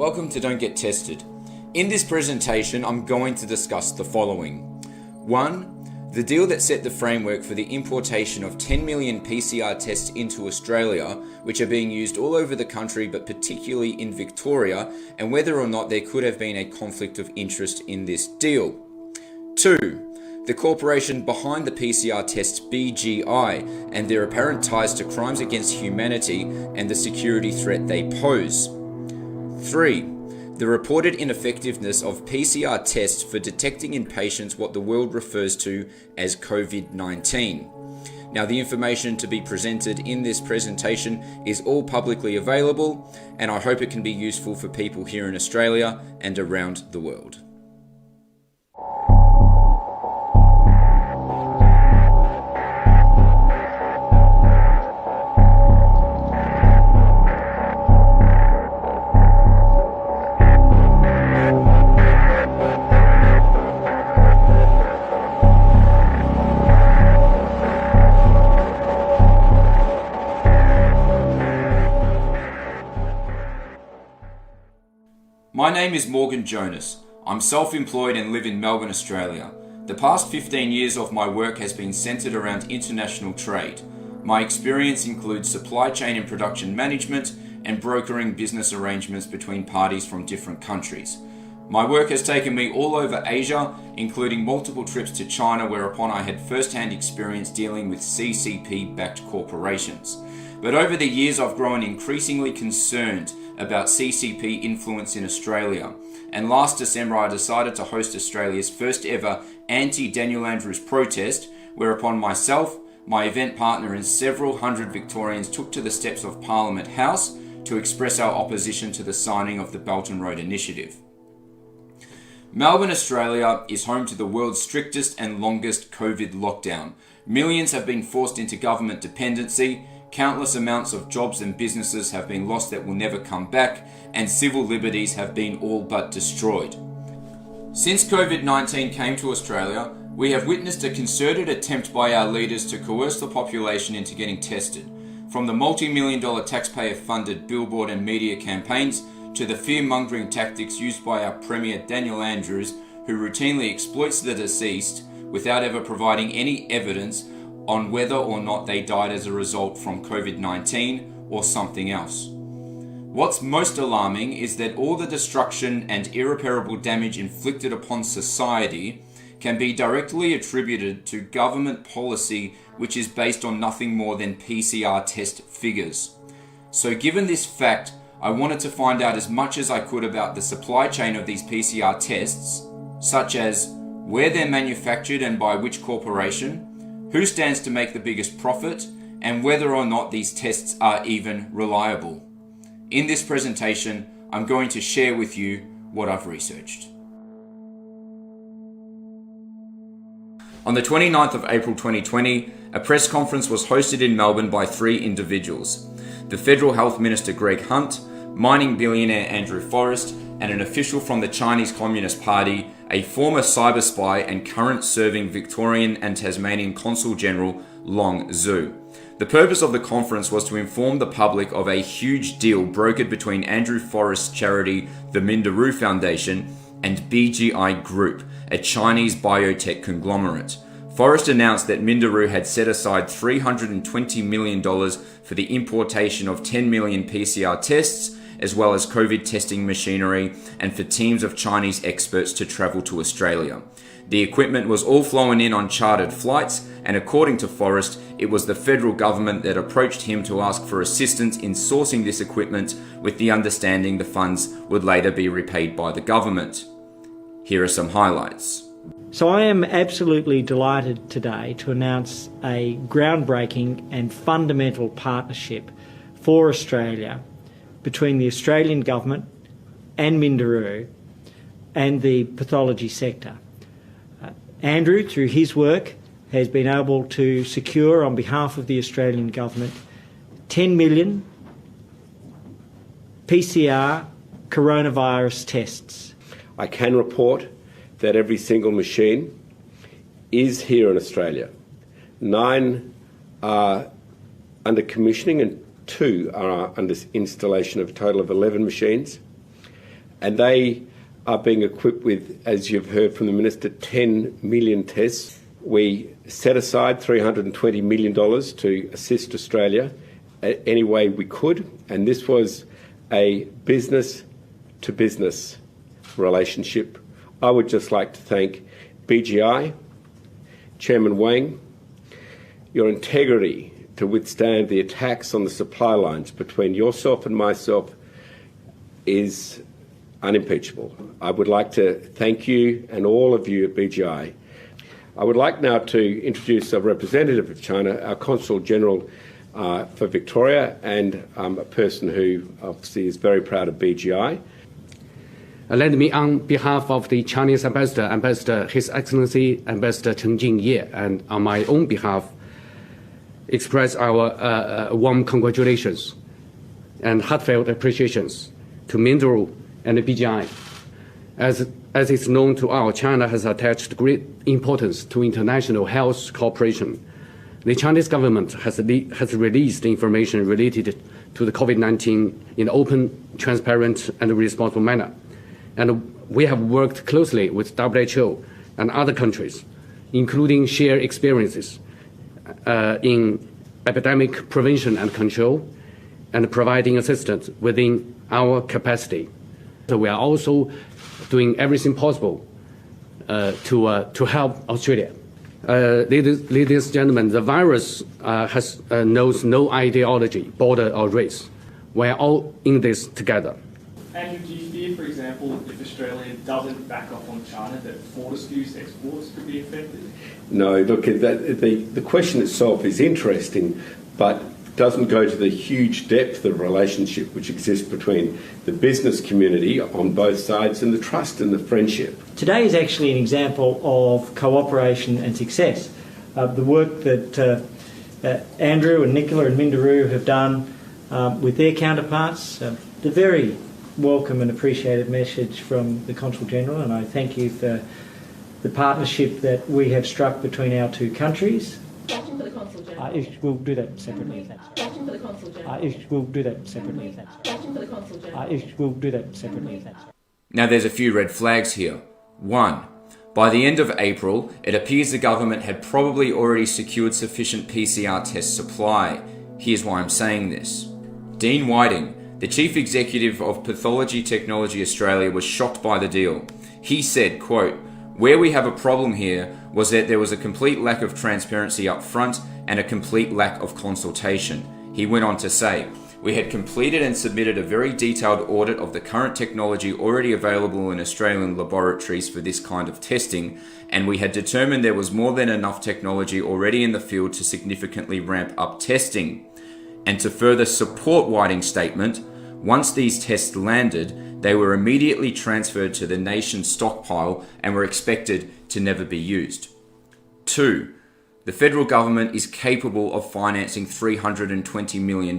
Welcome to Don't Get Tested. In this presentation, I'm going to discuss the following. 1. The deal that set the framework for the importation of 10 million PCR tests into Australia, which are being used all over the country but particularly in Victoria, and whether or not there could have been a conflict of interest in this deal. 2. The corporation behind the PCR tests BGI and their apparent ties to crimes against humanity and the security threat they pose. 3. The reported ineffectiveness of PCR tests for detecting in patients what the world refers to as COVID-19. Now, the information to be presented in this presentation is all publicly available, and I hope it can be useful for people here in Australia and around the world. My name is Jonas. I'm self-employed and live in Melbourne, Australia. The past 15 years of my work has been centred around international trade. My experience includes supply chain and production management and brokering business arrangements between parties from different countries. My work has taken me all over Asia, including multiple trips to China, whereupon I had first-hand experience dealing with CCP-backed corporations. But over the years, I've grown increasingly concerned about CCP influence in Australia, and last December I decided to host Australia's first ever anti-Daniel Andrews protest, whereupon myself, my event partner and several hundred Victorians took to the steps of Parliament House to express our opposition to the signing of the Belt and Road Initiative. Melbourne, Australia is home to the world's strictest and longest COVID lockdown. Millions have been forced into government dependency, countless amounts of jobs and businesses have been lost that will never come back, and civil liberties have been all but destroyed. Since COVID-19 came to Australia, we have witnessed a concerted attempt by our leaders to coerce the population into getting tested. From the multi-million-dollar taxpayer-funded billboard and media campaigns to the fear-mongering tactics used by our Premier Daniel Andrews, who routinely exploits the deceased without ever providing any evidence on whether or not they died as a result from COVID-19 or something else. What's most alarming is that all the destruction and irreparable damage inflicted upon society can be directly attributed to government policy which is based on nothing more than PCR test figures. So given this fact, I wanted to find out as much as I could about the supply chain of these PCR tests, such as where they're manufactured and by which corporation, who stands to make the biggest profit, and whether or not these tests are even reliable. In this presentation, I'm going to share with you what I've researched. On the 29th of April 2020, a press conference was hosted in Melbourne by three individuals: the Federal Health Minister Greg Hunt, mining billionaire Andrew Forrest, and an official from the Chinese Communist Party, a former cyber spy and current serving Victorian and Tasmanian Consul General Long Zhu. The purpose of the conference was to inform the public of a huge deal brokered between Andrew Forrest's charity, the Minderoo Foundation, and BGI Group, a Chinese biotech conglomerate. Forrest announced that Minderoo had set aside $320 million for the importation of 10 million PCR tests, as well as COVID testing machinery, and for teams of Chinese experts to travel to Australia. The equipment was all flown in on chartered flights, and according to Forrest, it was the federal government that approached him to ask for assistance in sourcing this equipment, with the understanding the funds would later be repaid by the government. Here are some highlights. So I am absolutely delighted today to announce a groundbreaking and fundamental partnership for Australia between the Australian government and Minderoo and the pathology sector. Andrew, through his work, has been able to secure on behalf of the Australian government 10 million PCR coronavirus tests. I can report that every single machine is here in Australia. 9 are under commissioning and 2 are under installation, of a total of 11 machines. and they are being equipped with, as you've heard from the Minister, 10 million tests. We set aside $320 million to assist Australia any way we could, and this was a business-to-business relationship. I would just like to thank BGI, Chairman Wang. Your integrity to withstand the attacks on the supply lines between yourself and myself is unimpeachable. I would like to thank you and all of you at BGI. I would like now to introduce a representative of China, our Consul General for Victoria, and a person who obviously is very proud of BGI. Let me, on behalf of the Chinese Ambassador, His Excellency Ambassador Chen Jingye, and on my own behalf, express our warm congratulations and heartfelt appreciations to Mindro and the BGI. As is known to all, China has attached great importance to international health cooperation. The Chinese government has released information related to the COVID-19 in an open, transparent, and responsible manner. And we have worked closely with WHO and other countries, including shared experiences in epidemic prevention and control, and providing assistance within our capacity. So we are also doing everything possible to help Australia. Ladies and gentlemen, the virus knows no ideology, border, or race. We are all in this together. And do you fear, for example, if Australia doesn't back off on China, that Fortescue's exports could be affected? No, look, the question itself is interesting, but doesn't go to the huge depth of relationship which exists between the business community on both sides and the trust and the friendship. Today is actually an example of cooperation and success. The work that Andrew and Nicola and Minderoo have done with their counterparts, the very welcome and appreciated message from the Consul General, and I thank you for the partnership that we have struck between our two countries. Question for the Consul General. We'll do that separately. Question for the Consul General. We'll do that separately. Question for the Consul General. We'll do that separately. Now there's a few red flags here. 1. By the end of April, it appears the government had probably already secured sufficient PCR test supply. Here's why I'm saying this. Dean Whiting, the Chief Executive of Pathology Technology Australia, was shocked by the deal. He said, quote, "Where we have a problem here was that there was a complete lack of transparency up front and a complete lack of consultation." He went on to say, "We had completed and submitted a very detailed audit of the current technology already available in Australian laboratories for this kind of testing, and we had determined there was more than enough technology already in the field to significantly ramp up testing." And to further support Whiting's statement, once these tests landed, they were immediately transferred to the nation's stockpile and were expected to never be used. 2. The federal government is capable of financing $320 million,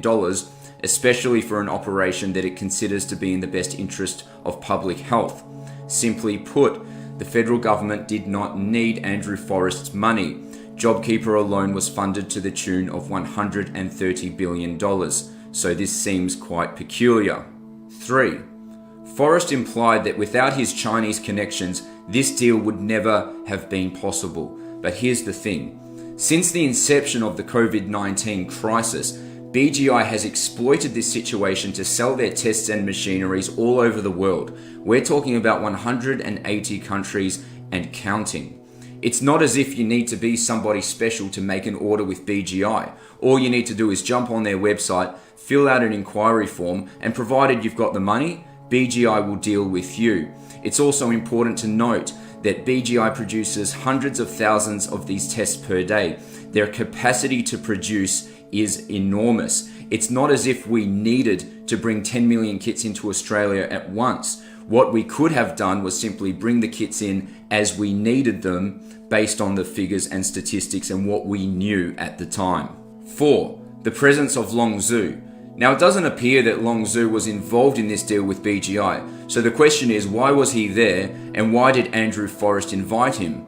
especially for an operation that it considers to be in the best interest of public health. Simply put, the federal government did not need Andrew Forrest's money. JobKeeper alone was funded to the tune of $130 billion, so this seems quite peculiar. 3. Forrest implied that without his Chinese connections, this deal would never have been possible. But here's the thing. Since the inception of the COVID-19 crisis, BGI has exploited this situation to sell their tests and machineries all over the world. We're talking about 180 countries and counting. It's not as if you need to be somebody special to make an order with BGI. All you need to do is jump on their website, fill out an inquiry form, and provided you've got the money, BGI will deal with you. It's also important to note that BGI produces hundreds of thousands of these tests per day. Their capacity to produce is enormous. It's not as if we needed to bring 10 million kits into Australia at once. What we could have done was simply bring the kits in as we needed them based on the figures and statistics and what we knew at the time. 4. The presence of Long Zhu. Now, it doesn't appear that Long Zhu was involved in this deal with BGI, so the question is, why was he there and why did Andrew Forrest invite him?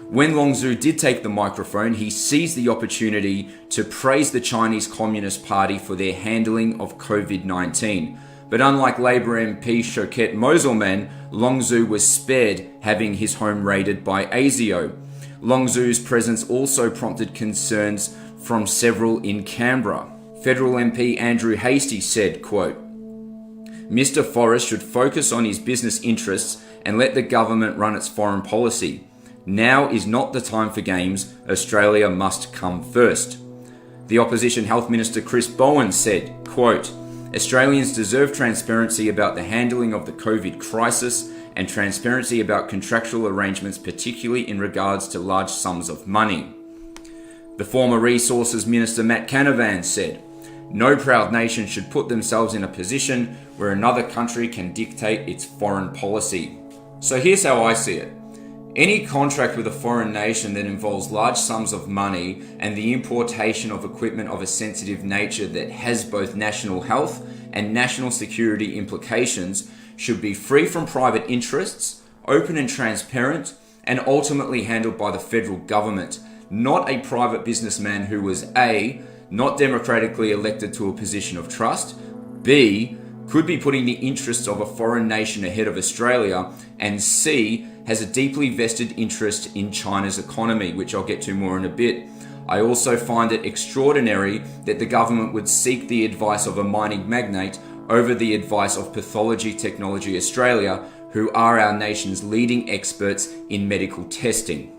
When Long Zhu did take the microphone, he seized the opportunity to praise the Chinese Communist Party for their handling of COVID-19. But unlike Labour MP Shoket Moselman, Long Zhu was spared having his home raided by ASIO. Long Zhu's presence also prompted concerns from several in Canberra. Federal MP Andrew Hastie said, quote, "Mr. Forrest should focus on his business interests and let the government run its foreign policy. Now is not the time for games. Australia must come first." The Opposition Health Minister Chris Bowen said, quote, "Australians deserve transparency about the handling of the COVID crisis and transparency about contractual arrangements, particularly in regards to large sums of money." The former Resources Minister Matt Canavan said, "No proud nation should put themselves in a position where another country can dictate its foreign policy." So here's how I see it. Any contract with a foreign nation that involves large sums of money and the importation of equipment of a sensitive nature that has both national health and national security implications should be free from private interests, open and transparent, and ultimately handled by the federal government, not a private businessman who was A, not democratically elected to a position of trust, B, could be putting the interests of a foreign nation ahead of Australia, and C, has a deeply vested interest in China's economy, which I'll get to more in a bit. I also find it extraordinary that the government would seek the advice of a mining magnate over the advice of Pathology Technology Australia, who are our nation's leading experts in medical testing.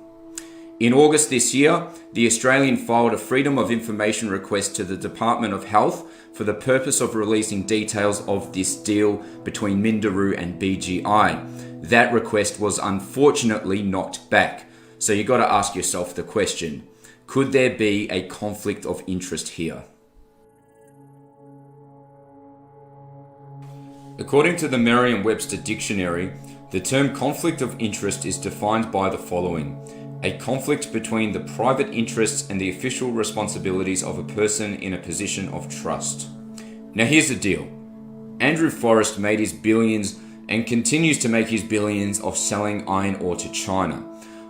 In August this year, the Australian filed a Freedom of Information request to the Department of Health for the purpose of releasing details of this deal between Minderoo and BGI. That request was unfortunately knocked back. So you got to ask yourself the question, could there be a conflict of interest here? According to the Merriam-Webster Dictionary, the term conflict of interest is defined by the following: a conflict between the private interests and the official responsibilities of a person in a position of trust. Now here's the deal. Andrew Forrest made his billions and continues to make his billions off selling iron ore to China.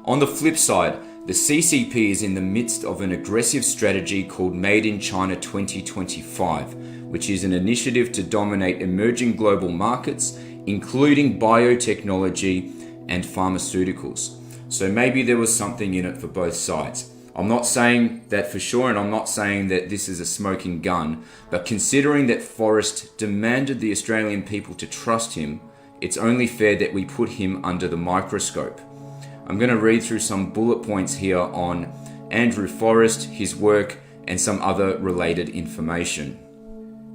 On the flip side, the CCP is in the midst of an aggressive strategy called Made in China 2025, which is an initiative to dominate emerging global markets, including biotechnology and pharmaceuticals. So maybe there was something in it for both sides. I'm not saying that for sure, and I'm not saying that this is a smoking gun, but considering that Forrest demanded the Australian people to trust him, it's only fair that we put him under the microscope. I'm going to read through some bullet points here on Andrew Forrest, his work, and some other related information.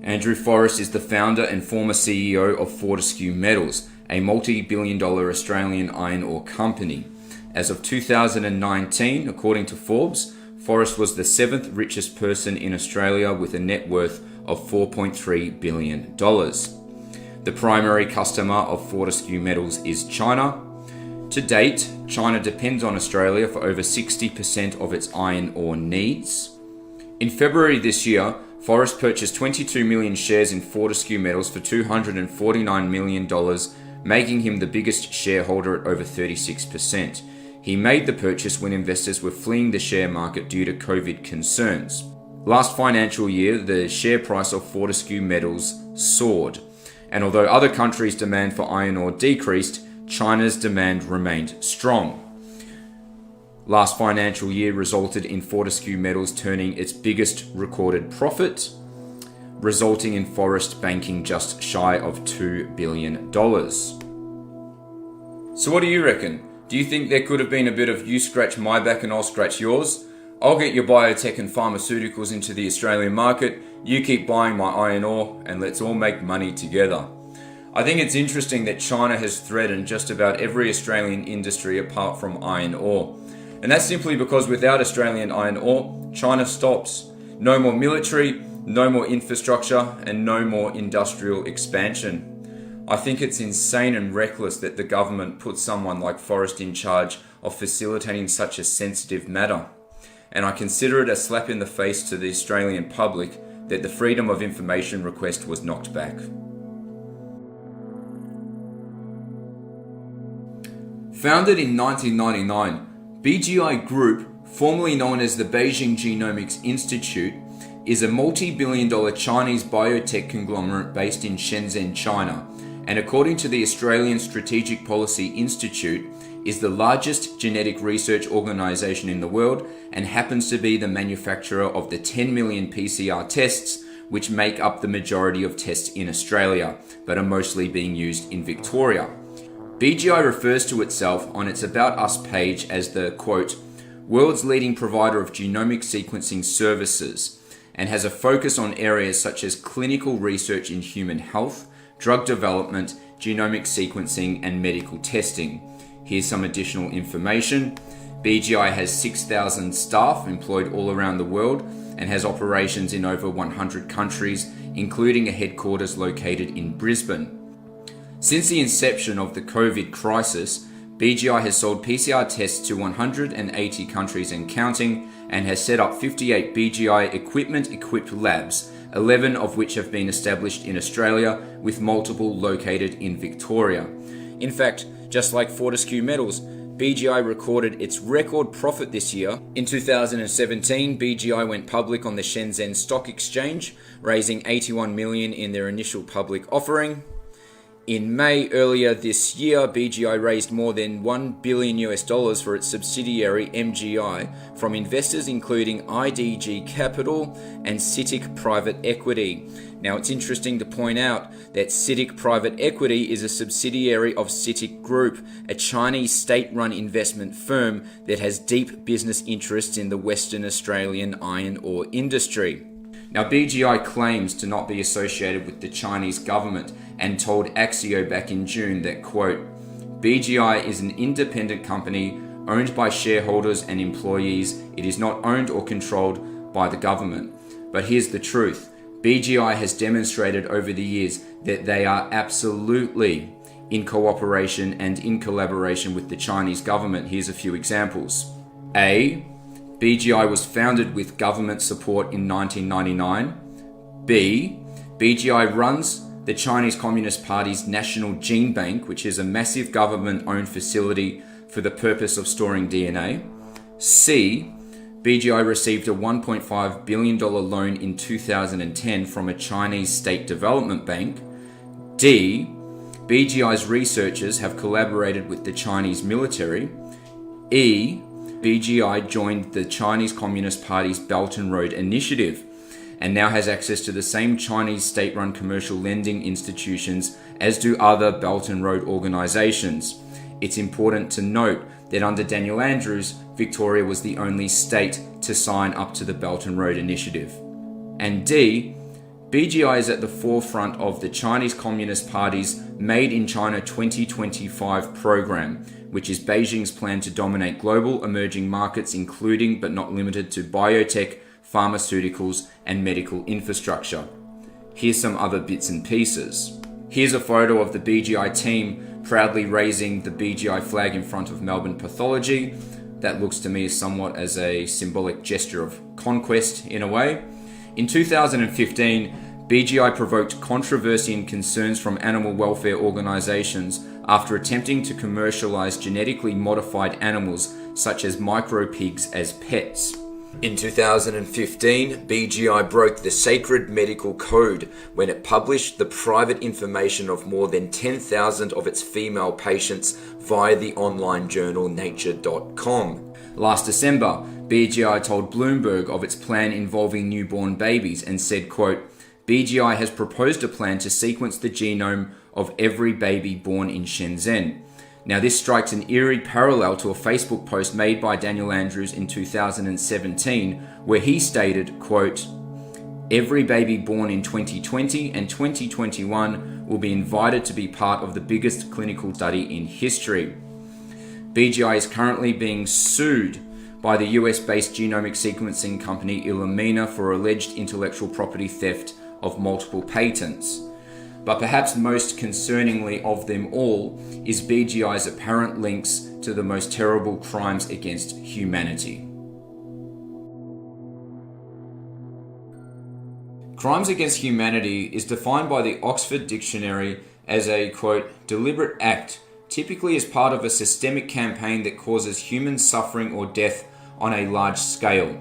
Andrew Forrest is the founder and former CEO of Fortescue Metals, a multi-billion-dollar Australian iron ore company. As of 2019, according to Forbes, Forrest was the 7th richest person in Australia with a net worth of $4.3 billion. The primary customer of Fortescue Metals is China. To date, China depends on Australia for over 60% of its iron ore needs. In February this year, Forrest purchased 22 million shares in Fortescue Metals for $249 million, making him the biggest shareholder at over 36%. He made the purchase when investors were fleeing the share market due to COVID concerns. Last financial year, the share price of Fortescue Metals soared, and although other countries' demand for iron ore decreased, China's demand remained strong. Last financial year resulted in Fortescue Metals turning its biggest recorded profit, resulting in Forrest banking just shy of $2 billion. So what do you reckon? Do you think there could have been a bit of you scratch my back and I'll scratch yours? I'll get your biotech and pharmaceuticals into the Australian market, you keep buying my iron ore, and let's all make money together. I think it's interesting that China has threatened just about every Australian industry apart from iron ore. And that's simply because without Australian iron ore, China stops. No more military, no more infrastructure, and no more industrial expansion. I think it's insane and reckless that the government put someone like Forrest in charge of facilitating such a sensitive matter. And I consider it a slap in the face to the Australian public that the Freedom of Information request was knocked back. Founded in 1999, BGI Group, formerly known as the Beijing Genomics Institute, is a multi-billion-dollar Chinese biotech conglomerate based in Shenzhen, China, and according to the Australian Strategic Policy Institute, is the largest genetic research organisation in the world and happens to be the manufacturer of the 10 million PCR tests which make up the majority of tests in Australia, but are mostly being used in Victoria. BGI refers to itself on its About Us page as the, quote, world's leading provider of genomic sequencing services, and has a focus on areas such as clinical research in human health, drug development, genomic sequencing, and medical testing. Here's some additional information. BGI has 6,000 staff employed all around the world and has operations in over 100 countries, including a headquarters located in Brisbane. Since the inception of the COVID crisis, BGI has sold PCR tests to 180 countries and counting, and has set up 58 BGI equipment-equipped labs, 11 of which have been established in Australia, with multiple located in Victoria. In fact, just like Fortescue Metals, BGI recorded its record profit this year. In 2017, BGI went public on the Shenzhen Stock Exchange, raising $81 million in their initial public offering. In May earlier this year, BGI raised more than $1 billion for its subsidiary MGI from investors including IDG Capital and CITIC Private Equity. Now, it's interesting to point out that CITIC Private Equity is a subsidiary of CITIC Group, a Chinese state-run investment firm that has deep business interests in the Western Australian iron ore industry. Now, BGI claims to not be associated with the Chinese government and told Axio back in June that, quote, BGI is an independent company owned by shareholders and employees. It is not owned or controlled by the government. But here's the truth. BGI has demonstrated over the years that they are absolutely in cooperation and in collaboration with the Chinese government. Here's a few examples. A. BGI was founded with government support in 1999. B. BGI runs the Chinese Communist Party's National Gene Bank, which is a massive government-owned facility for the purpose of storing DNA. C. BGI received a $1.5 billion loan in 2010 from a Chinese state development bank. D. BGI's researchers have collaborated with the Chinese military. E. BGI joined the Chinese Communist Party's Belt and Road Initiative and now has access to the same Chinese state-run commercial lending institutions as do other Belt and Road organizations. It's important to note that under Daniel Andrews, Victoria was the only state to sign up to the Belt and Road Initiative. And D, BGI is at the forefront of the Chinese Communist Party's Made in China 2025 program, which is Beijing's plan to dominate global emerging markets, including but not limited to biotech, pharmaceuticals, and medical infrastructure. Here's some other bits and pieces. Here's a photo of the BGI team proudly raising the BGI flag in front of Melbourne Pathology. That looks to me somewhat as a symbolic gesture of conquest in a way. In 2015, BGI provoked controversy and concerns from animal welfare organisations after attempting to commercialise genetically modified animals such as micro pigs as pets. In 2015, BGI broke the sacred medical code when it published the private information of more than 10,000 of its female patients via the online journal nature.com. Last December, BGI told Bloomberg of its plan involving newborn babies and said, quote, BGI has proposed a plan to sequence the genome of every baby born in Shenzhen. Now, this strikes an eerie parallel to a Facebook post made by Daniel Andrews in 2017, where he stated, quote, every baby born in 2020 and 2021 will be invited to be part of the biggest clinical study in history. BGI is currently being sued by the US-based genomic sequencing company Illumina for alleged intellectual property theft of multiple patents. But perhaps most concerningly of them all is BGI's apparent links to the most terrible crimes against humanity. Crimes against humanity is defined by the Oxford Dictionary as a, quote, deliberate act, typically as part of a systemic campaign that causes human suffering or death on a large scale.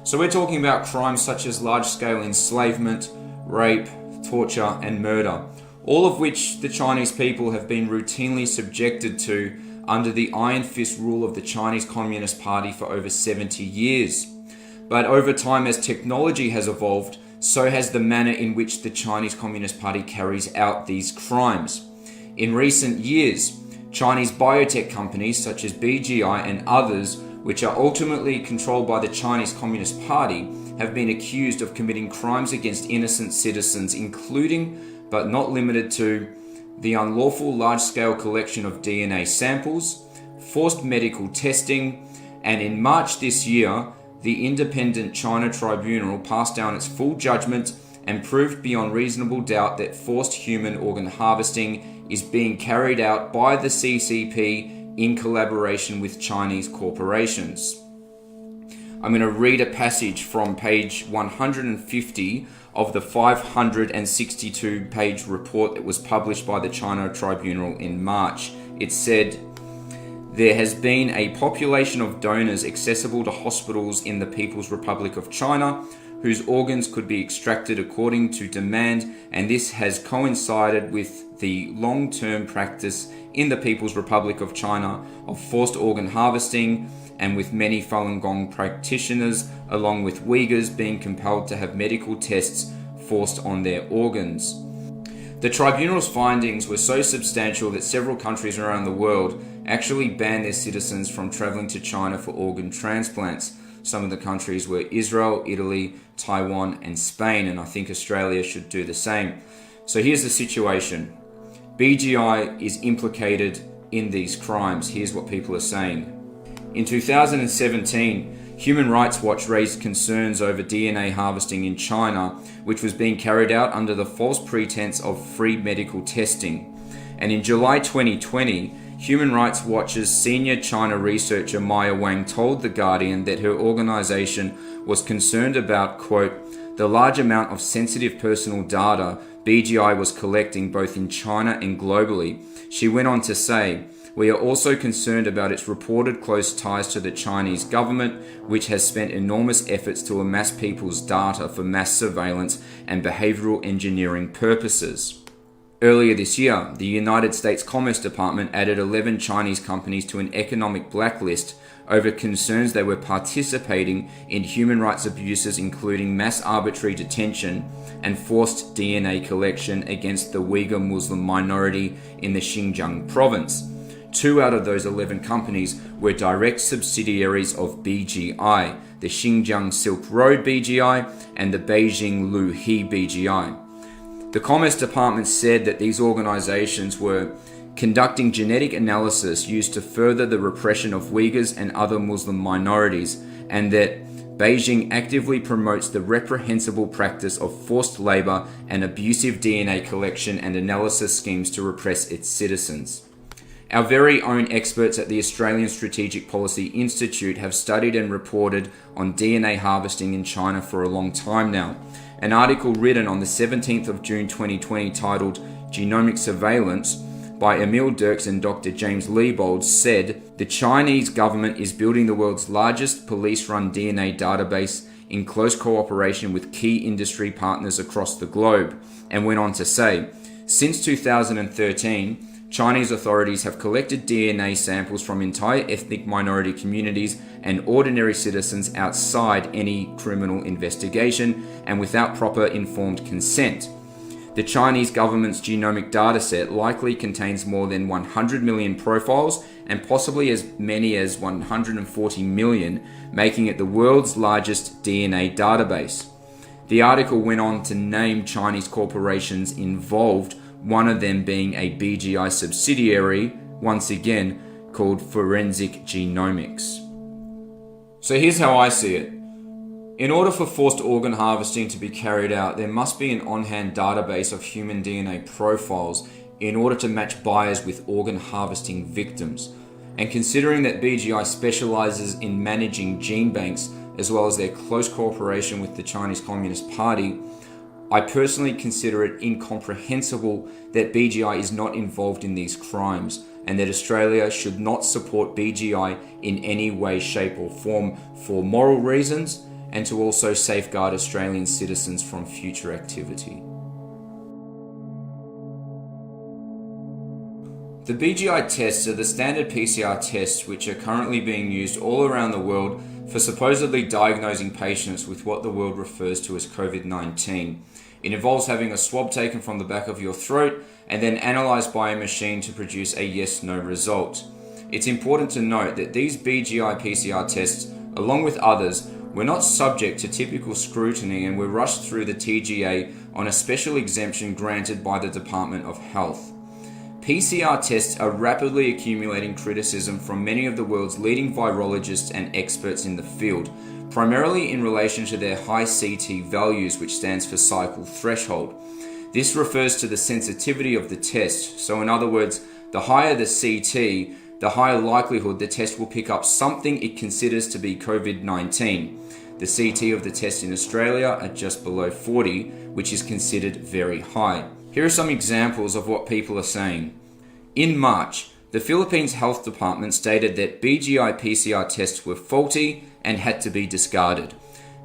So we're talking about crimes such as large-scale enslavement, rape, torture and murder, all of which the Chinese people have been routinely subjected to under the iron fist rule of the Chinese Communist Party for over 70 years. But over time, as technology has evolved, so has the manner in which the Chinese Communist Party carries out these crimes. In recent years, Chinese biotech companies such as BGI and others, which are ultimately controlled by the Chinese Communist Party, have been accused of committing crimes against innocent citizens, including, but not limited to, the unlawful large-scale collection of DNA samples, forced medical testing, and in March this year, the independent China Tribunal passed down its full judgment and proved beyond reasonable doubt that forced human organ harvesting is being carried out by the CCP in collaboration with Chinese corporations. I'm going to read a passage from page 150 of the 562-page report that was published by the China Tribunal in March. It said, "There has been a population of donors accessible to hospitals in the People's Republic of China whose organs could be extracted according to demand, and this has coincided with the long-term practice in the People's Republic of China of forced organ harvesting, and with many Falun Gong practitioners, along with Uyghurs, being compelled to have medical tests forced on their organs." The tribunal's findings were so substantial that several countries around the world actually banned their citizens from traveling to China for organ transplants. Some of the countries were Israel, Italy, Taiwan, and Spain, and I think Australia should do the same. So here's the situation. BGI is implicated in these crimes. Here's what people are saying. In 2017, Human Rights Watch raised concerns over DNA harvesting in China, which was being carried out under the false pretense of free medical testing. And in July 2020, Human Rights Watch's senior China researcher Maya Wang told The Guardian that her organization was concerned about, quote, the large amount of sensitive personal data BGI was collecting both in China and globally. She went on to say, "We are also concerned about its reported close ties to the Chinese government, which has spent enormous efforts to amass people's data for mass surveillance and behavioral engineering purposes." Earlier this year, the United States Commerce Department added 11 Chinese companies to an economic blacklist over concerns they were participating in human rights abuses, including mass arbitrary detention and forced DNA collection against the Uyghur Muslim minority in the Xinjiang province. 2 out of those 11 companies were direct subsidiaries of BGI, the Xinjiang Silk Road BGI and the Beijing Luhe BGI. The Commerce Department said that these organizations were conducting genetic analysis used to further the repression of Uyghurs and other Muslim minorities, and that Beijing actively promotes the reprehensible practice of forced labor and abusive DNA collection and analysis schemes to repress its citizens. Our very own experts at the Australian Strategic Policy Institute have studied and reported on DNA harvesting in China for a long time now. An article written on the 17th of June 2020 titled Genomic Surveillance by Emil Dirks and Dr. James Leibold said, "The Chinese government is building the world's largest police-run DNA database in close cooperation with key industry partners across the globe," and went on to say, "Since 2013, Chinese authorities have collected DNA samples from entire ethnic minority communities and ordinary citizens outside any criminal investigation and without proper informed consent. The Chinese government's genomic dataset likely contains more than 100 million profiles and possibly as many as 140 million, making it the world's largest DNA database." The article went on to name Chinese corporations involved, one of them being a BGI subsidiary, once again, called Forensic Genomics. So here's how I see it. In order for forced organ harvesting to be carried out, there must be an on-hand database of human DNA profiles in order to match buyers with organ harvesting victims. And considering that BGI specializes in managing gene banks, as well as their close cooperation with the Chinese Communist Party, I personally consider it incomprehensible that BGI is not involved in these crimes, and that Australia should not support BGI in any way, shape or form for moral reasons, and to also safeguard Australian citizens from future activity. The BGI tests are the standard PCR tests which are currently being used all around the world for supposedly diagnosing patients with what the world refers to as COVID-19. It involves having a swab taken from the back of your throat and then analysed by a machine to produce a yes/no result. It's important to note that these BGI PCR tests, along with others, were not subject to typical scrutiny and were rushed through the TGA on a special exemption granted by the Department of Health. PCR tests are rapidly accumulating criticism from many of the world's leading virologists and experts in the field, primarily in relation to their high CT values, which stands for cycle threshold. This refers to the sensitivity of the test, so in other words, the higher the CT, the higher likelihood the test will pick up something it considers to be COVID-19. The CT of the test in Australia are just below 40, which is considered very high. Here are some examples of what people are saying. In March, the Philippines Health Department stated that BGI PCR tests were faulty and had to be discarded.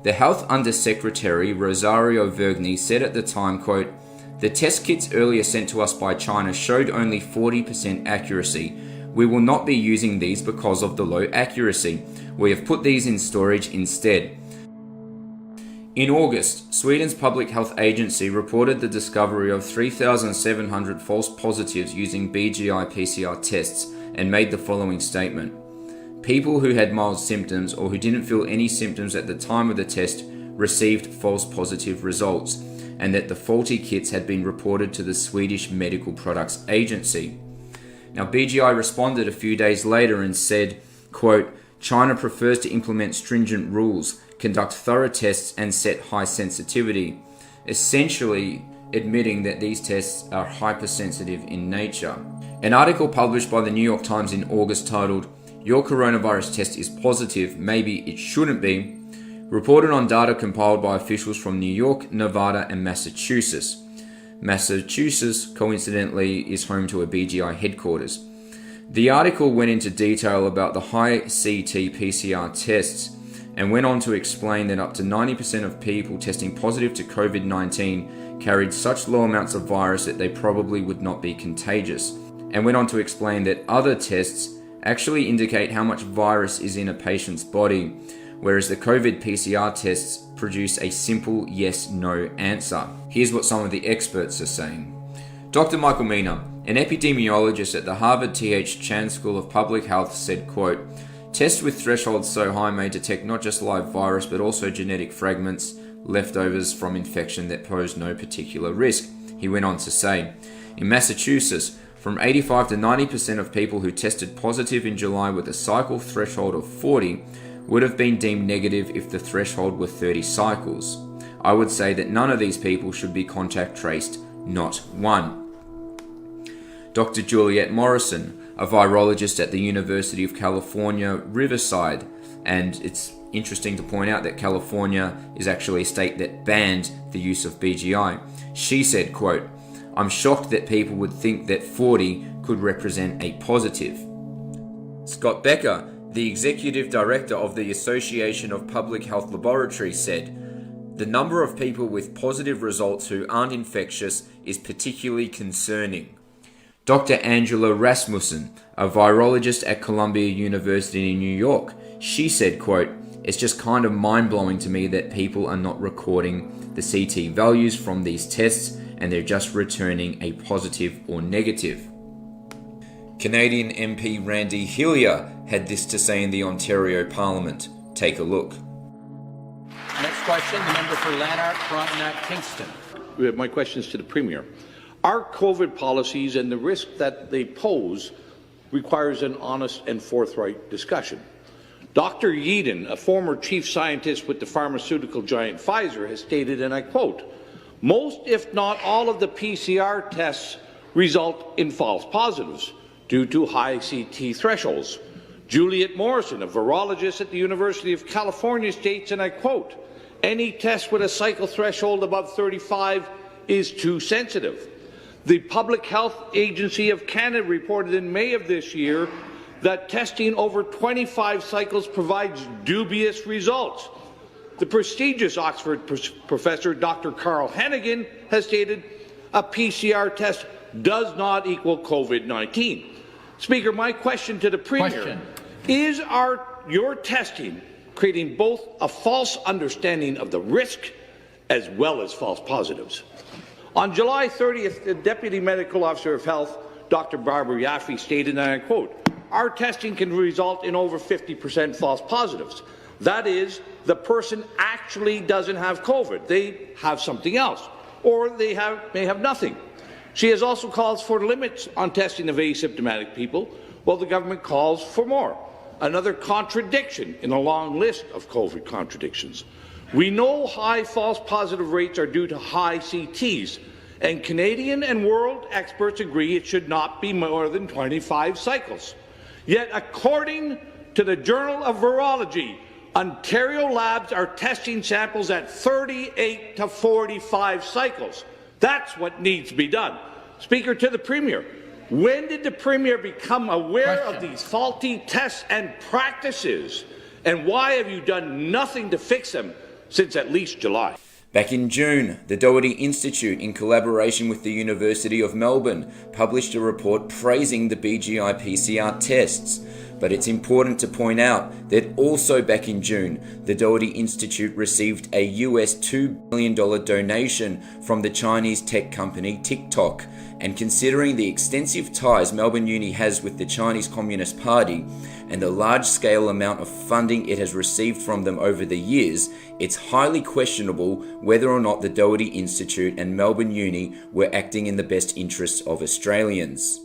The Health Undersecretary Rosario Vergni said at the time, quote, "The test kits earlier sent to us by China showed only 40% accuracy. We will not be using these because of the low accuracy. We have put these in storage instead." In August, Sweden's Public Health Agency reported the discovery of 3,700 false positives using BGI PCR tests and made the following statement. People who had mild symptoms or who didn't feel any symptoms at the time of the test received false positive results, and that the faulty kits had been reported to the Swedish Medical Products Agency. Now, BGI responded a few days later and said, quote, "China prefers to implement stringent rules, conduct thorough tests and set high sensitivity," essentially admitting that these tests are hypersensitive in nature. An article published by the New York Times in August titled, "Your coronavirus test is positive, maybe it shouldn't be," reported on data compiled by officials from New York, Nevada, and Massachusetts. Massachusetts, coincidentally, is home to a BGI headquarters. The article went into detail about the high CT PCR tests and went on to explain that up to 90% of people testing positive to COVID-19 carried such low amounts of virus that they probably would not be contagious, and went on to explain that other tests actually indicate how much virus is in a patient's body, whereas the COVID PCR tests produce a simple yes/no answer. Here's what some of the experts are saying. Dr. Michael Mina, an epidemiologist at the Harvard T.H. Chan School of Public Health, said, quote, "Tests with thresholds so high may detect not just live virus but also genetic fragments, leftovers from infection that pose no particular risk." He went on to say, in Massachusetts, from 85 to 90% of people who tested positive in July with a cycle threshold of 40 would have been deemed negative if the threshold were 30 cycles. I would say that none of these people should be contact traced, not one. Dr. Juliette Morrison, a virologist at the University of California, Riverside, and it's interesting to point out that California is actually a state that banned the use of BGI. She said, quote, "I'm shocked that people would think that 40 could represent a positive." Scott Becker, the executive director of the Association of Public Health Laboratories, said, "The number of people with positive results who aren't infectious is particularly concerning." Dr. Angela Rasmussen, a virologist at Columbia University in New York, she said, quote, "It's just kind of mind-blowing to me that people are not recording the CT values from these tests and they're just returning a positive or negative." Canadian MP Randy Hillier had this to say in the Ontario Parliament. Take a look. Next question, the member for Lanark, Frontenac, Kingston. My question is to the Premier. Our COVID policies and the risk that they pose requires an honest and forthright discussion. Dr. Yeadon, a former chief scientist with the pharmaceutical giant Pfizer, has stated, and I quote, "Most, if not all, of the PCR tests result in false positives due to high CT thresholds." Juliette Morrison, a virologist at the University of California, states, and I quote, "Any test with a cycle threshold above 35 is too sensitive." The Public Health Agency of Canada reported in May of this year that testing over 25 cycles provides dubious results. the prestigious Oxford professor Dr. Carl Hannigan has stated, a PCR test does not equal COVID-19. Speaker, my question to the Premier is, your testing creating both a false understanding of the risk as well as false positives? On July 30th, the Deputy Medical Officer of Health, Dr. Barbara Yaffe, stated, and I quote, our testing can result in over 50% false positives. That is, the person actually doesn't have COVID. They have something else, or they may have nothing. She has also called for limits on testing of asymptomatic people, while the government calls for more. Another contradiction in a long list of COVID contradictions. We know high false positive rates are due to high CTs, and Canadian and world experts agree it should not be more than 25 cycles. Yet, according to the Journal of Virology, Ontario labs are testing samples at 38 to 45 cycles. That's what needs to be done. Speaker, to the Premier, when did the Premier become aware of these faulty tests and practices, and why have you done nothing to fix them since at least July? Back in June, the Doherty Institute, in collaboration with the University of Melbourne, published a report praising the BGI PCR tests. But it's important to point out that also back in June, the Doherty Institute received a US $2 billion donation from the Chinese tech company TikTok. And considering the extensive ties Melbourne Uni has with the Chinese Communist Party and the large-scale amount of funding it has received from them over the years, it's highly questionable whether or not the Doherty Institute and Melbourne Uni were acting in the best interests of Australians.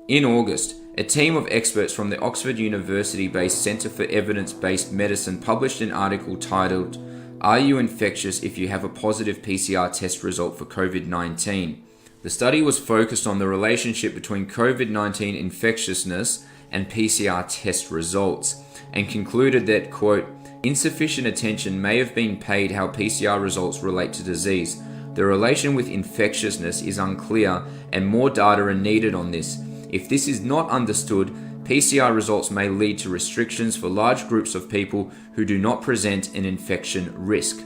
In August, a team of experts from the Oxford University-based Centre for Evidence-Based Medicine published an article titled, "Are you infectious if you have a positive PCR test result for COVID-19?" The study was focused on the relationship between COVID-19 infectiousness and PCR test results, and concluded that, quote, insufficient attention may have been paid how PCR results relate to disease. The relation with infectiousness is unclear, and more data are needed on this. If this is not understood, PCR results may lead to restrictions for large groups of people who do not present an infection risk.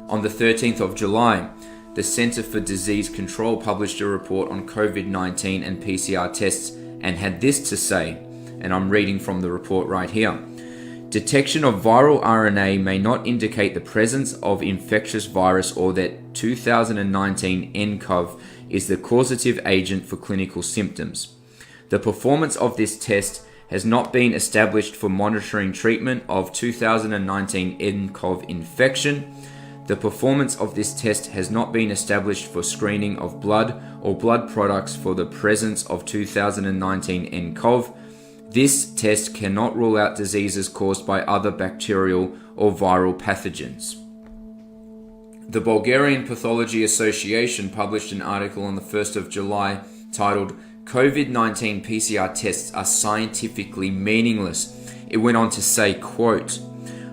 On the 13th of July, the Centre for Disease Control published a report on COVID-19 and PCR tests and had this to say, and I'm reading from the report right here. Detection of viral RNA may not indicate the presence of infectious virus or that 2019 nCoV is the causative agent for clinical symptoms. The performance of this test has not been established for monitoring treatment of 2019 nCoV infection. The performance of this test has not been established for screening of blood or blood products for the presence of 2019 nCoV. This test cannot rule out diseases caused by other bacterial or viral pathogens. The Bulgarian Pathology Association published an article on the 1st of July titled, "COVID-19 PCR tests are scientifically meaningless." It went on to say, quote,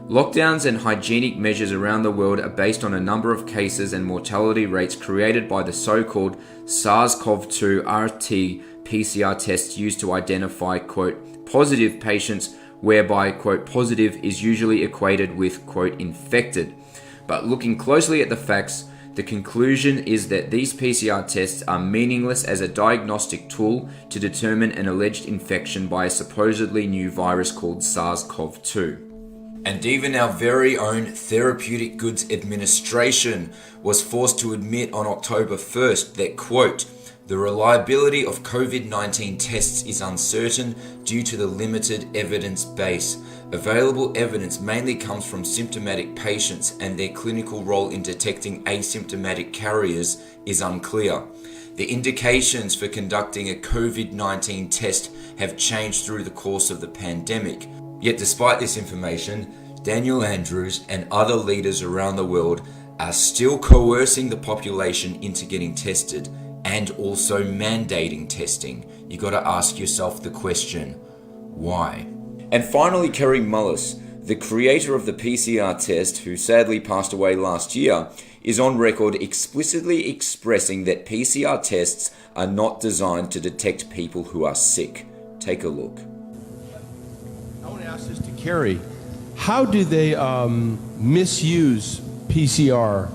"Lockdowns and hygienic measures around the world are based on a number of cases and mortality rates created by the so-called SARS-CoV-2 RT-PCR tests used to identify, quote, positive patients, whereby, quote, positive is usually equated with, quote, infected. But looking closely at the facts, the conclusion is that these PCR tests are meaningless as a diagnostic tool to determine an alleged infection by a supposedly new virus called SARS-CoV-2. And even our very own Therapeutic Goods Administration was forced to admit on October 1st that, quote, the reliability of COVID-19 tests is uncertain due to the limited evidence base. Available evidence mainly comes from symptomatic patients, and their clinical role in detecting asymptomatic carriers is unclear. The indications for conducting a COVID-19 test have changed through the course of the pandemic. Yet despite this information, Daniel Andrews and other leaders around the world are still coercing the population into getting tested and also mandating testing. You got to ask yourself the question, why? And finally, Kerry Mullis, the creator of the PCR test, who sadly passed away last year, is on record explicitly expressing that PCR tests are not designed to detect people who are sick. Take a look. I want to ask this to Kerry. how do they misuse PCR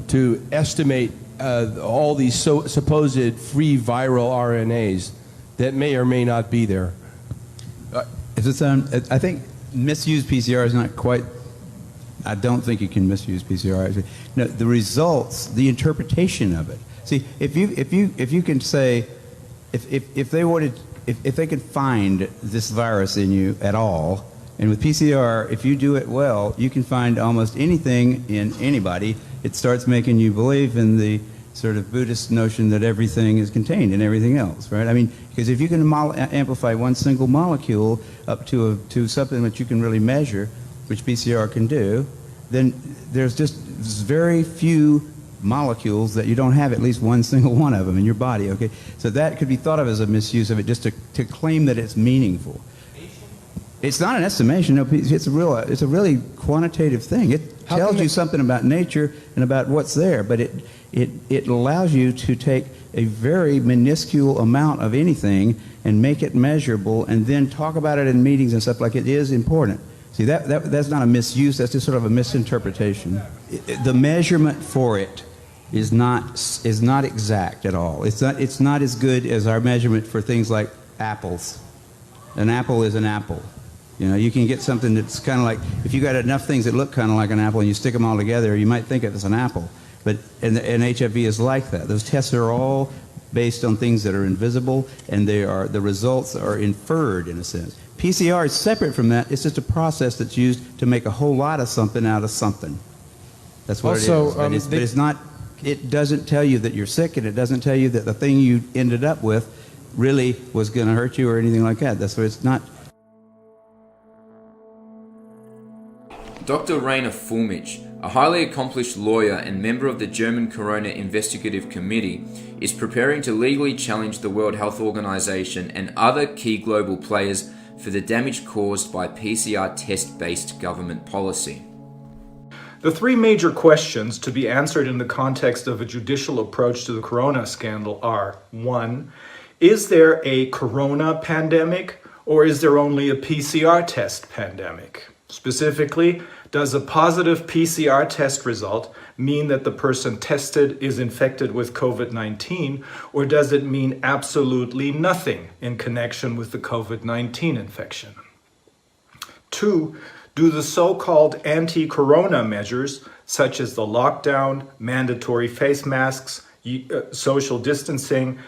to estimate all these supposed free viral RNAs that may or may not be there? I think misuse PCR is not quite. I don't think you can misuse PCR. Actually, no, the results, the interpretation of it. See, if you can say, if they could find this virus in you at all, and with PCR, if you do it well, you can find almost anything in anybody. It starts making you believe in the sort of Buddhist notion that everything is contained in everything else, right? I mean, because if you can amplify one single molecule up to something that you can really measure, which PCR can do, then there's just very few molecules that you don't have at least one single one of them in your body, okay? So that could be thought of as a misuse of it, just to claim that it's meaningful. It's not an estimation, no, it's a really quantitative thing. It tells you something about nature and about what's there, but it allows you to take a very minuscule amount of anything and make it measurable and then talk about it in meetings and stuff like it is important. See, that's not a misuse, that's just sort of a misinterpretation. The measurement for it is not exact at all. It's not as good as our measurement for things like apples. An apple is an apple. You know, you can get something that's kind of like, if you got enough things that look kind of like an apple and you stick them all together, you might think of it as an apple. But and HIV is like that. Those tests are all based on things that are invisible, and the results are inferred in a sense. PCR is separate from that. It's just a process that's used to make a whole lot of something out of something. That's what also, it is. But it's not. It doesn't tell you that you're sick, and it doesn't tell you that the thing you ended up with really was going to hurt you or anything like that. That's what it's not. Dr. Rainer Fulmich, a highly accomplished lawyer and member of the German Corona Investigative Committee, is preparing to legally challenge the World Health Organization and other key global players for the damage caused by PCR test-based government policy. The three major questions to be answered in the context of a judicial approach to the corona scandal are: 1. Is there a corona pandemic, or is there only a PCR test pandemic? Specifically, does a positive PCR test result mean that the person tested is infected with COVID-19, or does it mean absolutely nothing in connection with the COVID-19 infection? 2. Do the so-called anti-corona measures, such as the lockdown, mandatory face masks, social distancing,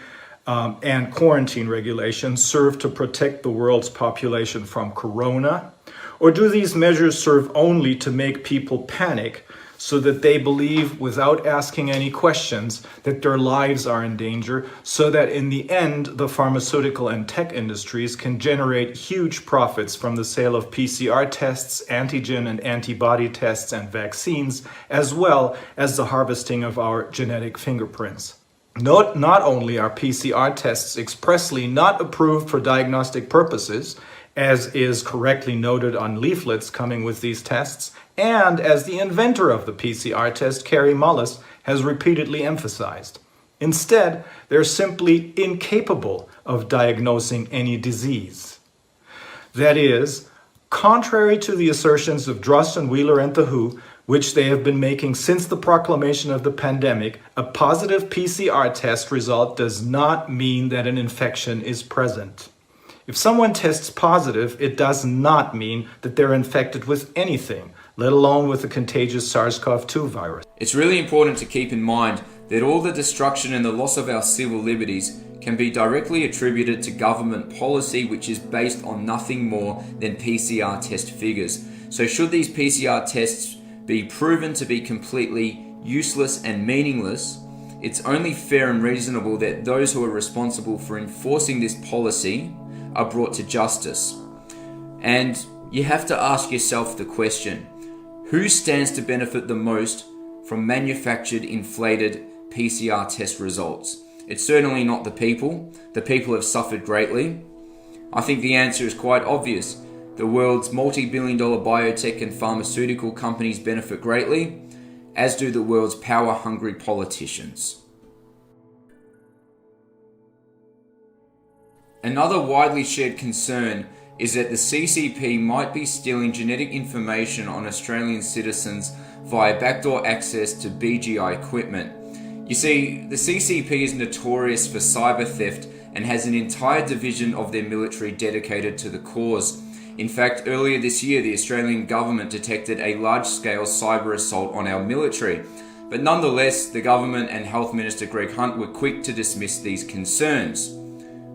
and quarantine regulations, serve to protect the world's population from corona? Or do these measures serve only to make people panic so that they believe, without asking any questions, that their lives are in danger, so that in the end, the pharmaceutical and tech industries can generate huge profits from the sale of PCR tests, antigen and antibody tests, and vaccines, as well as the harvesting of our genetic fingerprints? Not only are PCR tests expressly not approved for diagnostic purposes, as is correctly noted on leaflets coming with these tests, and as the inventor of the PCR test, Kary Mullis, has repeatedly emphasized. Instead, they're simply incapable of diagnosing any disease. That is, contrary to the assertions of Drosten, Wheeler, and the WHO, which they have been making since the proclamation of the pandemic, a positive PCR test result does not mean that an infection is present. If someone tests positive, it does not mean that they're infected with anything, let alone with the contagious SARS-CoV-2 virus. It's really important to keep in mind that all the destruction and the loss of our civil liberties can be directly attributed to government policy, which is based on nothing more than PCR test figures. So should these PCR tests be proven to be completely useless and meaningless, it's only fair and reasonable that those who are responsible for enforcing this policy are brought to justice. And you have to ask yourself the question, who stands to benefit the most from manufactured, inflated PCR test results? It's certainly not the people. The people have suffered greatly. I think the answer is quite obvious. The world's multi-billion-dollar biotech and pharmaceutical companies benefit greatly, as do the world's power-hungry politicians. Another widely shared concern is that the CCP might be stealing genetic information on Australian citizens via backdoor access to BGI equipment. You see, the CCP is notorious for cyber theft and has an entire division of their military dedicated to the cause. In fact, earlier this year, the Australian government detected a large-scale cyber assault on our military. But nonetheless, the government and Health Minister Greg Hunt were quick to dismiss these concerns.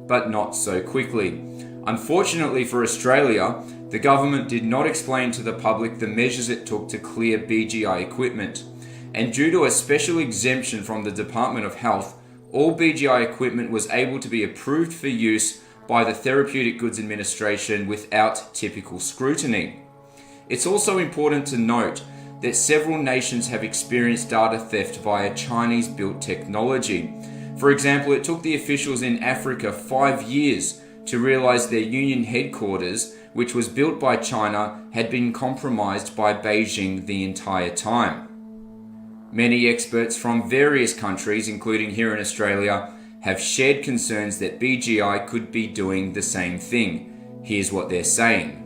But not so quickly. Unfortunately for Australia, the government did not explain to the public the measures it took to clear BGI equipment. And due to a special exemption from the Department of Health, all BGI equipment was able to be approved for use by the Therapeutic Goods Administration without typical scrutiny. It's also important to note that several nations have experienced data theft via Chinese-built technology. For example, it took the officials in Africa 5 years to realize their union headquarters, which was built by China, had been compromised by Beijing the entire time. Many experts from various countries, including here in Australia, have shared concerns that BGI could be doing the same thing. Here's what they're saying.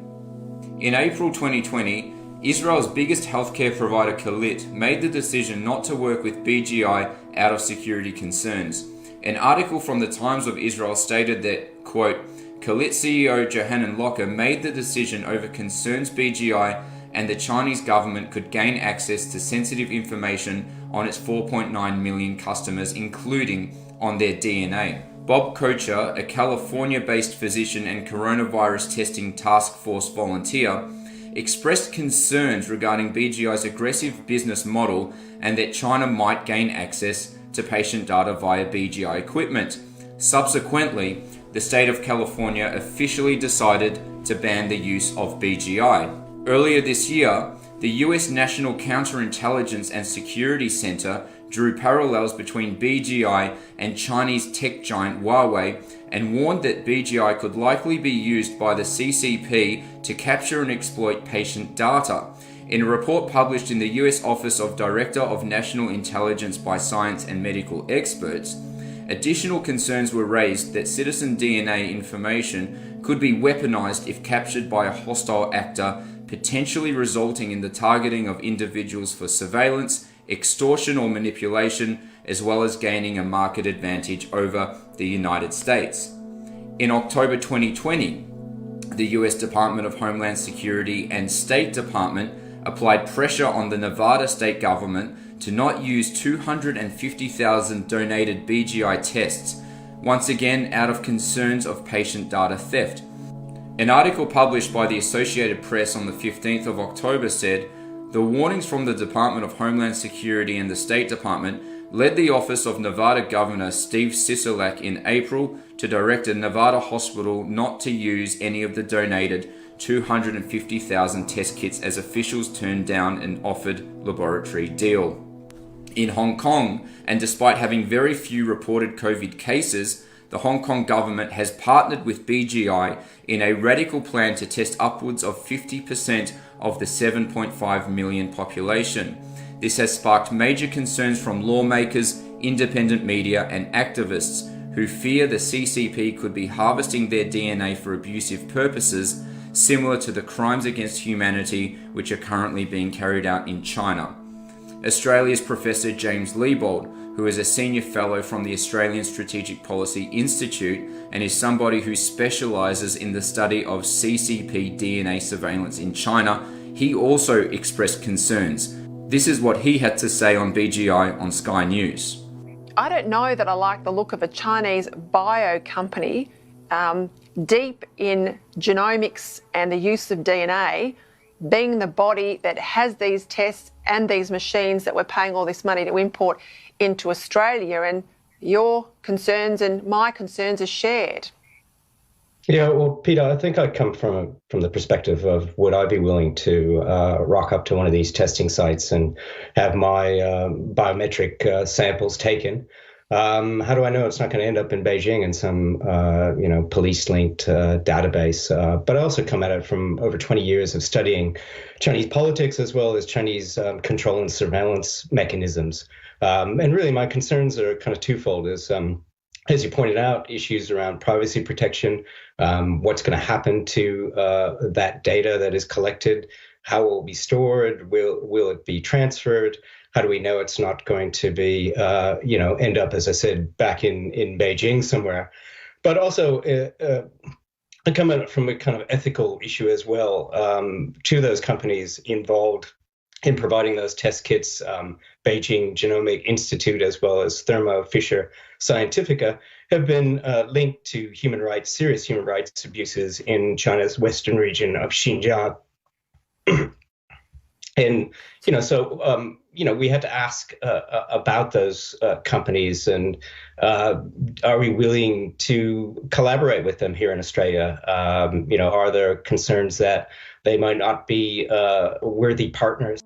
In April 2020, Israel's biggest healthcare provider, Kalit, made the decision not to work with BGI out of security concerns. An article from the Times of Israel stated that, quote, Kalit CEO Johanan Locker made the decision over concerns BGI and the Chinese government could gain access to sensitive information on its 4.9 million customers, including on their DNA. Bob Kocher, a California-based physician and coronavirus testing task force volunteer, expressed concerns regarding BGI's aggressive business model and that China might gain access to patient data via BGI equipment. Subsequently, the state of California officially decided to ban the use of BGI. Earlier this year, the US National Counterintelligence and Security Center drew parallels between BGI and Chinese tech giant Huawei and warned that BGI could likely be used by the CCP to capture and exploit patient data. In a report published in the US Office of Director of National Intelligence by Science and Medical Experts, additional concerns were raised that citizen DNA information could be weaponized if captured by a hostile actor, potentially resulting in the targeting of individuals for surveillance, extortion or manipulation, as well as gaining a market advantage over the United States. In October 2020, the US Department of Homeland Security and State Department applied pressure on the Nevada state government to not use 250,000 donated BGI tests, once again out of concerns of patient data theft. An article published by the Associated Press on the 15th of October said, the warnings from the Department of Homeland Security and the State Department led the Office of Nevada Governor Steve Sisolak in April to direct a Nevada hospital not to use any of the donated 250,000 test kits as officials turned down an offered laboratory deal. In Hong Kong, and despite having very few reported COVID cases, the Hong Kong government has partnered with BGI in a radical plan to test upwards of 50% of the 7.5 million population. This has sparked major concerns from lawmakers, independent media, and activists who fear the CCP could be harvesting their DNA for abusive purposes, similar to the crimes against humanity which are currently being carried out in China. Australia's Professor James Liebold, who is a senior fellow from the Australian Strategic Policy Institute and is somebody who specialises in the study of CCP DNA surveillance in China, he also expressed concerns. This is what he had to say on BGI on Sky News. I don't know that I like the look of a Chinese bio company deep in genomics and the use of DNA being the body that has these tests and these machines that we're paying all this money to import into Australia, and your concerns and my concerns are shared. Yeah, well, Peter, I think I come from the perspective of would I be willing to rock up to one of these testing sites and have my biometric samples taken? How do I know it's not going to end up in Beijing in some police-linked database? But I also come at it from over 20 years of studying Chinese politics as well as Chinese control and surveillance mechanisms. And really, my concerns are kind of twofold. as you pointed out, issues around privacy protection, what's going to happen to that data that is collected, how will it be stored, will it be transferred, how do we know it's not going to be, end up, as I said, back in Beijing somewhere. But also, I come at it from a kind of ethical issue as well. Two of those companies involved in providing those test kits, Beijing Genomic Institute as well as Thermo Fisher Scientific, have been linked to serious human rights abuses in China's western region of Xinjiang. And, we had to ask about those companies and are we willing to collaborate with them here in Australia? Are there concerns that they might not be worthy partners?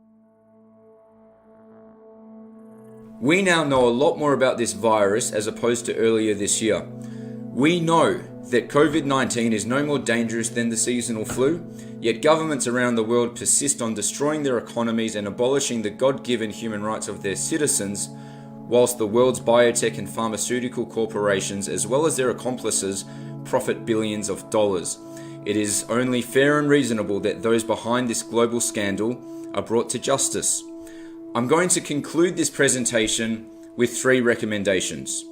We now know a lot more about this virus as opposed to earlier this year. We know that COVID-19 is no more dangerous than the seasonal flu, yet governments around the world persist on destroying their economies and abolishing the God-given human rights of their citizens, whilst the world's biotech and pharmaceutical corporations, as well as their accomplices, profit billions of dollars. It is only fair and reasonable that those behind this global scandal are brought to justice. I'm going to conclude this presentation with 3 recommendations.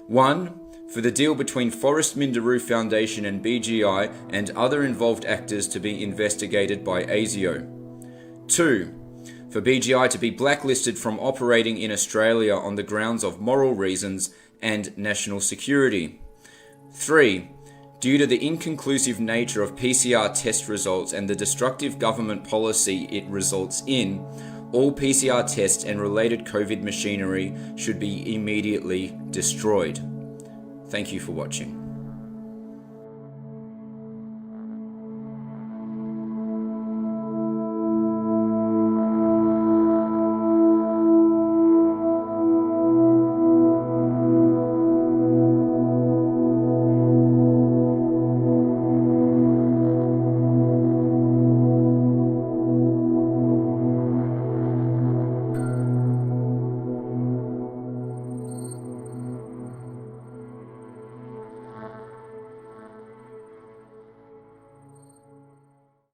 1, for the deal between Forrest Minderoo Foundation and BGI and other involved actors to be investigated by ASIO. 2, for BGI to be blacklisted from operating in Australia on the grounds of moral reasons and national security. 3, due to the inconclusive nature of PCR test results and the destructive government policy it results in, all PCR tests and related COVID machinery should be immediately destroyed. Thank you for watching.